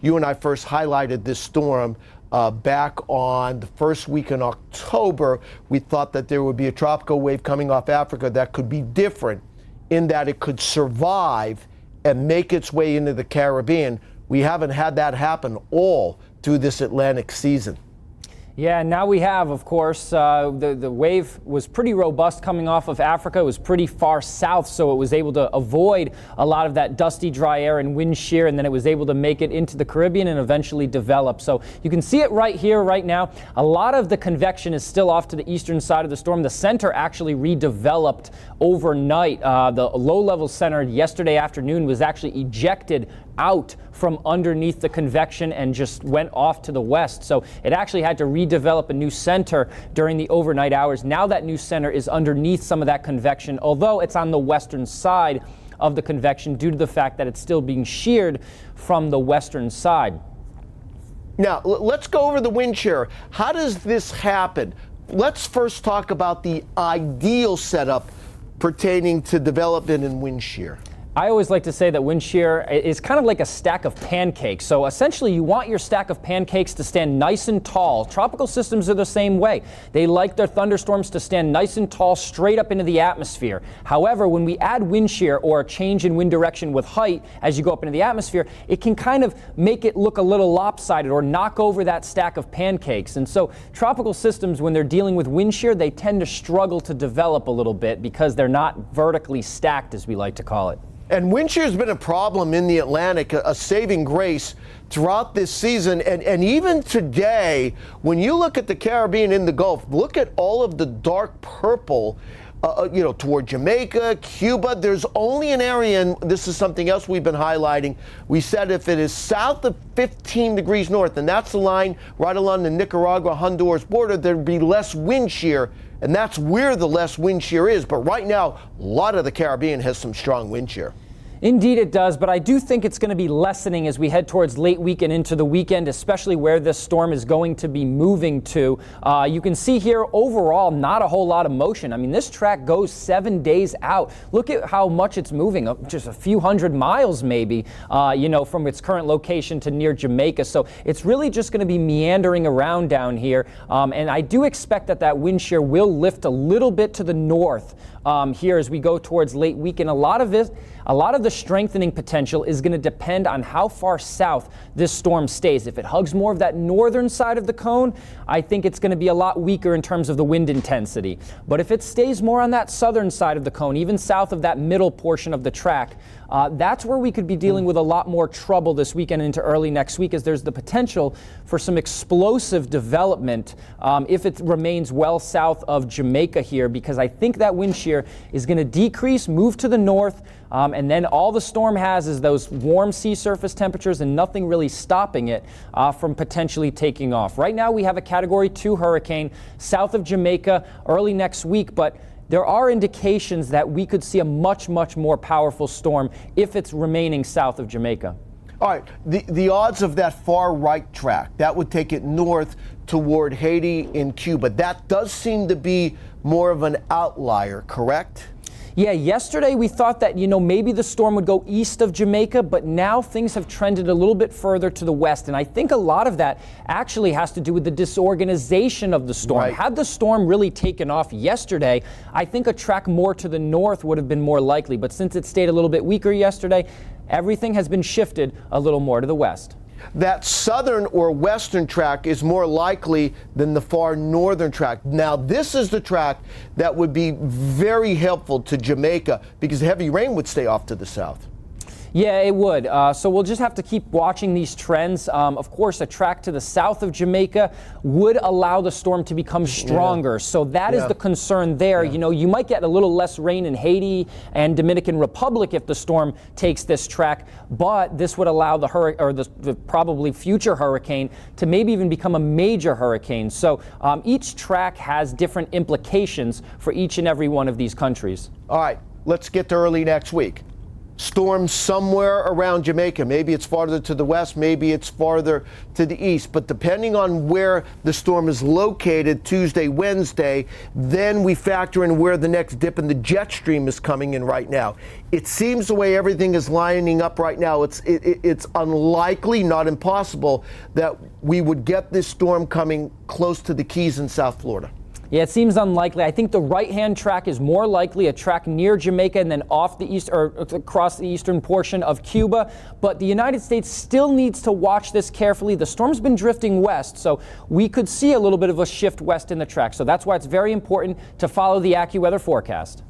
you and I first highlighted this storm back on the first week in October. We thought that there would be a tropical wave coming off Africa that could be different in that it could survive and make its way into the Caribbean. We haven't had that happen all through this Atlantic season. Yeah, now we have, of course, the wave was pretty robust coming off of Africa. It was pretty far south, so it was able to avoid a lot of that dusty, dry air and wind shear, and then it was able to make it into the Caribbean and eventually develop. So you can see it right here, right now. A lot of the convection is still off to the eastern side of the storm. The center actually redeveloped overnight. The low-level center yesterday afternoon was actually ejected out from underneath the convection and just went off to the west. So it actually had to redevelop a new center during the overnight hours. Now that new center is underneath some of that convection, although it's on the western side of the convection due to the fact that it's still being sheared from the western side. Now, let's go over the wind shear. How does this happen? Let's first talk about the ideal setup pertaining to development and wind shear. I always like to say that wind shear is kind of like a stack of pancakes. So essentially you want your stack of pancakes to stand nice and tall. Tropical systems are the same way. They like their thunderstorms to stand nice and tall straight up into the atmosphere. However, when we add wind shear or a change in wind direction with height as you go up into the atmosphere, it can kind of make it look a little lopsided or knock over that stack of pancakes. And so tropical systems, when they're dealing with wind shear, they tend to struggle to develop a little bit because they're not vertically stacked, as we like to call it. And wind shear has been a problem in the Atlantic, a saving grace throughout this season. And even today, when you look at the Caribbean and the Gulf, look at all of the dark purple, toward Jamaica, Cuba. There's only an area, and this is something else we've been highlighting. We said if it is south of 15 degrees north, and that's the line right along the Nicaragua-Honduras border, there'd be less wind shear. And that's where the less wind shear is. But right now, a lot of the Caribbean has some strong wind shear. Indeed it does, but I do think it's going to be lessening as we head towards late week and into the weekend, especially where this storm is going to be moving to. You can see here overall not a whole lot of motion. I mean, this track goes 7 days out. Look at how much it's moving, just a few hundred miles maybe, from its current location to near Jamaica. So it's really just going to be meandering around down here. And I do expect that wind shear will lift a little bit to the north here as we go towards late week. And a lot of the strengthening potential is going to depend on how far south this storm stays. If it hugs more of that northern side of the cone, I think it's going to be a lot weaker in terms of the wind intensity. But if it stays more on that southern side of the cone, even south of that middle portion of the track, that's where we could be dealing with a lot more trouble this weekend into early next week, as there's the potential for some explosive development if it remains well south of Jamaica here, because I think that wind shear is going to decrease, move to the north, and then all the storm has is those warm sea surface temperatures and nothing really stopping it from potentially taking off. Right now we have a Category 2 hurricane south of Jamaica early next week, but there are indications that we could see a much, much more powerful storm if it's remaining south of Jamaica. All right, the odds of that far right track, that would take it north toward Haiti and Cuba. That does seem to be more of an outlier, correct? Yeah, yesterday we thought that, maybe the storm would go east of Jamaica, but now things have trended a little bit further to the west. And I think a lot of that actually has to do with the disorganization of the storm. Right. Had the storm really taken off yesterday, I think a track more to the north would have been more likely. But since it stayed a little bit weaker yesterday, everything has been shifted a little more to the west. That southern or western track is more likely than the far northern track. Now, this is the track that would be very helpful to Jamaica because heavy rain would stay off to the south. Yeah, it would. So we'll just have to keep watching these trends. Of course, a track to the south of Jamaica would allow the storm to become stronger. Yeah. So that is the concern there. Yeah. You might get a little less rain in Haiti and Dominican Republic if the storm takes this track, but this would allow the probably future hurricane to maybe even become a major hurricane. So each track has different implications for each and every one of these countries. All right, let's get to early next week. storm somewhere around Jamaica. Maybe it's farther to the west, maybe it's farther to the east. But depending on where the storm is located Tuesday, Wednesday, then we factor in where the next dip in the jet stream is coming in right now. It seems the way everything is lining up right now, it's unlikely, not impossible, that we would get this storm coming close to the Keys in South Florida. Yeah, it seems unlikely. I think the right-hand track is more likely, a track near Jamaica and then off the east or across the eastern portion of Cuba. But the United States still needs to watch this carefully. The storm's been drifting west, so we could see a little bit of a shift west in the track. So that's why it's very important to follow the AccuWeather forecast.